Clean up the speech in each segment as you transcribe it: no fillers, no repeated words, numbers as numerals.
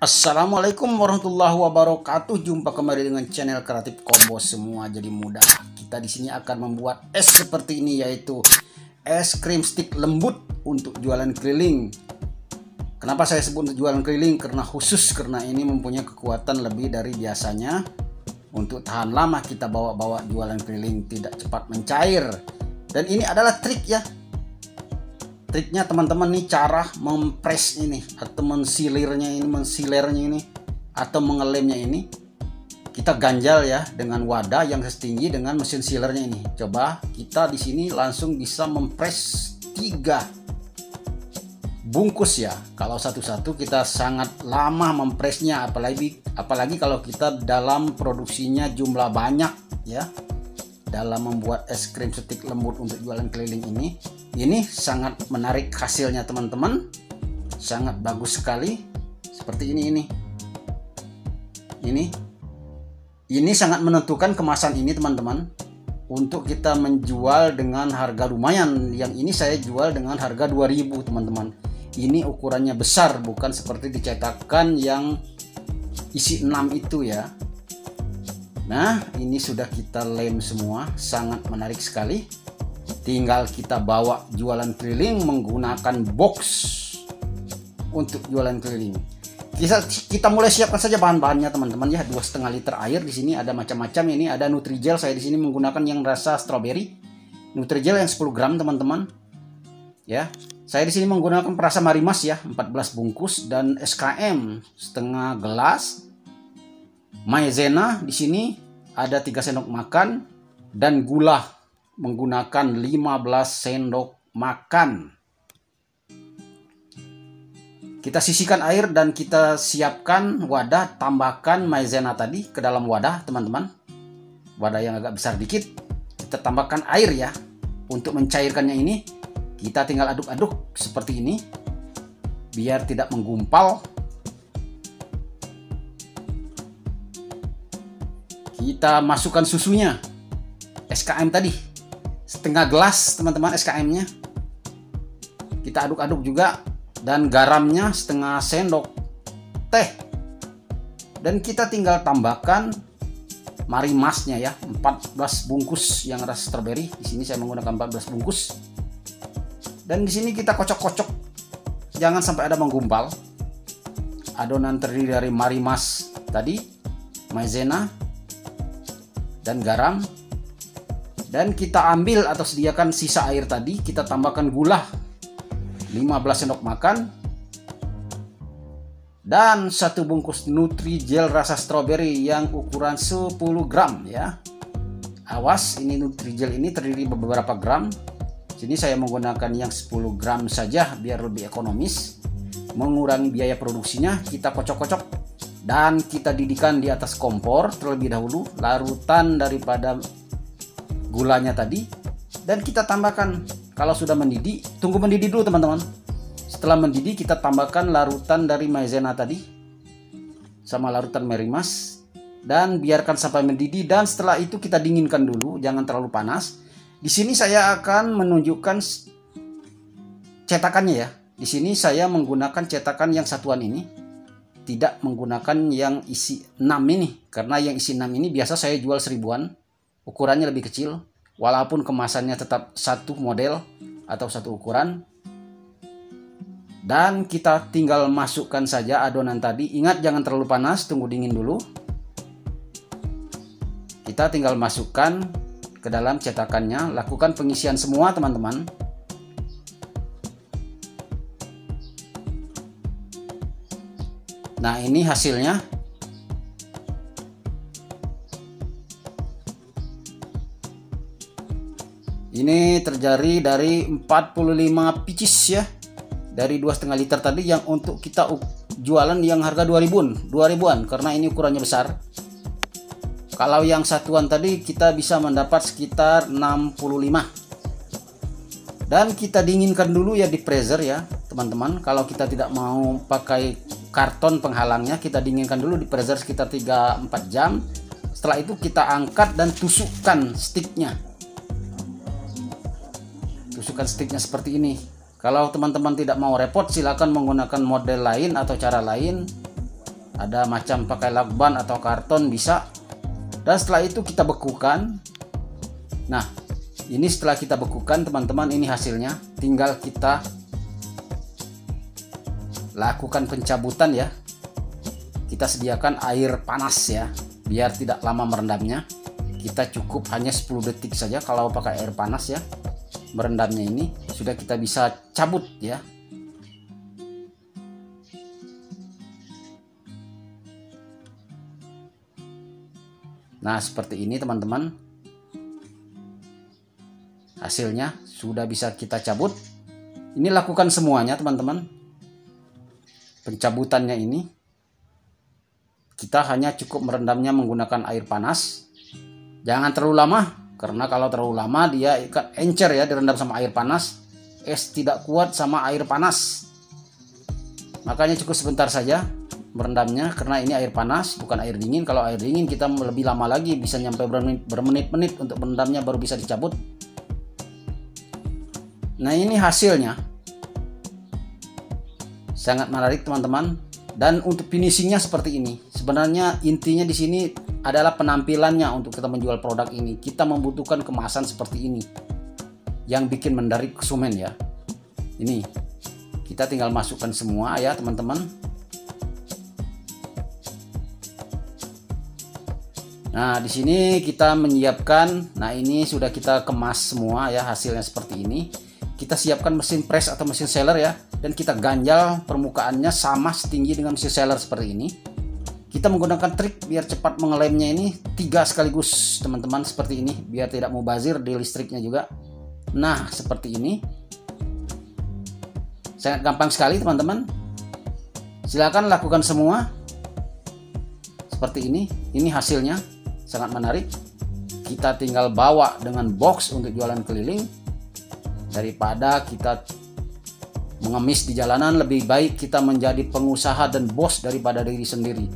Assalamualaikum warahmatullahi wabarakatuh. Jumpa kembali dengan channel Kreatif Combo Semua Jadi Mudah. Kita di sini akan membuat es seperti ini, yaitu es krim stick lembut untuk jualan keliling. Kenapa saya sebut untuk jualan keliling? Karena ini mempunyai kekuatan lebih dari biasanya untuk tahan lama kita bawa-bawa jualan keliling, tidak cepat mencair. Dan ini adalah trik ya. Triknya teman-teman nih, cara mempres ini atau mensilirnya ini atau mengelemnya ini, kita ganjal ya dengan wadah yang setinggi dengan mesin sealernya ini. Coba kita di sini langsung bisa mempres 3 bungkus ya. Kalau satu-satu kita sangat lama mempresnya, apalagi kalau kita dalam produksinya jumlah banyak ya. Dalam membuat es krim stick lembut untuk jualan keliling ini sangat menarik hasilnya teman-teman, sangat bagus sekali. Seperti ini sangat menentukan kemasan ini teman-teman, untuk kita menjual dengan harga lumayan. Yang ini saya jual dengan harga 2000 teman-teman. Ini ukurannya besar, bukan seperti dicetakan yang isi 6 itu ya. Nah, ini sudah kita lem semua, sangat menarik sekali. Tinggal kita bawa jualan keliling menggunakan box untuk jualan keliling. Kita mulai siapkan saja bahan-bahannya teman-teman ya. 2,5 liter air, di sini ada macam-macam. Ini ada Nutrijel, saya di sini menggunakan yang rasa strawberry. Nutrijel yang 10 gram teman-teman. Ya. Saya di sini menggunakan perasa Marimas ya, 14 bungkus, dan SKM setengah gelas. Maizena di sini ada 3 sendok makan, dan gula menggunakan 15 sendok makan. Kita sisihkan air dan kita siapkan wadah, tambahkan maizena tadi ke dalam wadah teman-teman. Wadah yang agak besar dikit. Kita tambahkan air ya. Untuk mencairkannya ini kita tinggal aduk-aduk seperti ini biar tidak menggumpal. Kita masukkan susunya, SKM tadi setengah gelas teman-teman, SKM-nya kita aduk-aduk juga, dan garamnya setengah sendok teh. Dan kita tinggal tambahkan Marimasnya ya, 14 bungkus yang rasa strawberry. Di sini saya menggunakan 14 bungkus. Dan di sini kita kocok-kocok, jangan sampai ada menggumpal. Adonan terdiri dari Marimas tadi, maizena, dan garam. Dan kita ambil atau sediakan sisa air tadi, kita tambahkan gula 15 sendok makan, dan 1 bungkus Nutrijel rasa strawberry yang ukuran 10 gram ya. Awas, ini Nutrijel ini terdiri beberapa gram. Sini saya menggunakan yang 10 gram saja biar lebih ekonomis, mengurangi biaya produksinya. Kita kocok-kocok dan kita didihkan di atas kompor terlebih dahulu larutan daripada gulanya tadi, dan kita tambahkan. Kalau sudah mendidih, tunggu mendidih dulu teman-teman. Setelah mendidih kita tambahkan larutan dari maizena tadi sama larutan Marimas, dan biarkan sampai mendidih. Dan setelah itu kita dinginkan dulu, jangan terlalu panas. Di sini saya akan menunjukkan cetakannya ya. Di sini saya menggunakan cetakan yang satuan ini, tidak menggunakan yang isi 6 ini, karena yang isi 6 ini biasa saya jual 1000-an, ukurannya lebih kecil, walaupun kemasannya tetap satu model atau satu ukuran. Dan kita tinggal masukkan saja adonan tadi. Ingat jangan terlalu panas, tunggu dingin dulu. Kita tinggal masukkan ke dalam cetakannya, lakukan pengisian semua teman-teman. Nah, ini hasilnya. Ini terjadi dari 45 pieces ya. Dari 2,5 liter tadi yang untuk kita jualan yang harga 2000-an karena ini ukurannya besar. Kalau yang satuan tadi kita bisa mendapat sekitar 65. Dan kita dinginkan dulu ya di freezer ya teman-teman. Kalau kita tidak mau pakai karton penghalangnya, kita dinginkan dulu di freezer sekitar 3-4 jam. Setelah itu kita angkat dan tusukkan sticknya. Tusukkan sticknya seperti ini. Kalau teman-teman tidak mau repot, silakan menggunakan model lain atau cara lain. Ada macam pakai lakban atau karton bisa. Dan setelah itu kita bekukan. Nah, ini setelah kita bekukan teman-teman, ini hasilnya. Tinggal kita lakukan pencabutan ya. Kita sediakan air panas ya, biar tidak lama merendamnya. Kita cukup hanya 10 detik saja kalau pakai air panas ya. Merendamnya ini sudah kita bisa cabut ya. Nah, seperti ini teman-teman. Hasilnya sudah bisa kita cabut. Ini lakukan semuanya teman-teman. Pencabutannya ini kita hanya cukup merendamnya menggunakan air panas. Jangan terlalu lama, karena kalau terlalu lama dia ikat encer ya, direndam sama air panas. Es tidak kuat sama air panas. Makanya cukup sebentar saja merendamnya, karena ini air panas bukan air dingin. Kalau air dingin kita lebih lama lagi, bisa nyampe bermenit-menit untuk merendamnya baru bisa dicabut. Nah, ini hasilnya. Sangat menarik teman-teman. Dan untuk finishingnya seperti ini. Sebenarnya intinya di sini adalah penampilannya. Untuk kita menjual produk ini, kita membutuhkan kemasan seperti ini yang bikin menarik konsumen ya. Ini kita tinggal masukkan semua ya teman-teman. Nah, di sini kita menyiapkan. Nah, ini sudah kita kemas semua ya, hasilnya seperti ini. Kita siapkan mesin press atau mesin seller ya, dan kita ganjal permukaannya sama setinggi dengan mesin seller seperti ini. Kita menggunakan trik biar cepat mengelemnya ini 3 sekaligus teman-teman, seperti ini, biar tidak mubazir di listriknya juga. Nah, seperti ini. Sangat gampang sekali teman-teman. Silakan lakukan semua. Seperti ini. Ini hasilnya sangat menarik. Kita tinggal bawa dengan box untuk jualan keliling. Daripada kita mengemis di jalanan, lebih baik kita menjadi pengusaha dan bos daripada diri sendiri.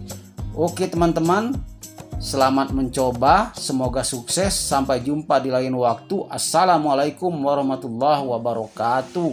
Oke teman-teman, selamat mencoba, semoga sukses. Sampai jumpa di lain waktu. Assalamualaikum warahmatullahi wabarakatuh.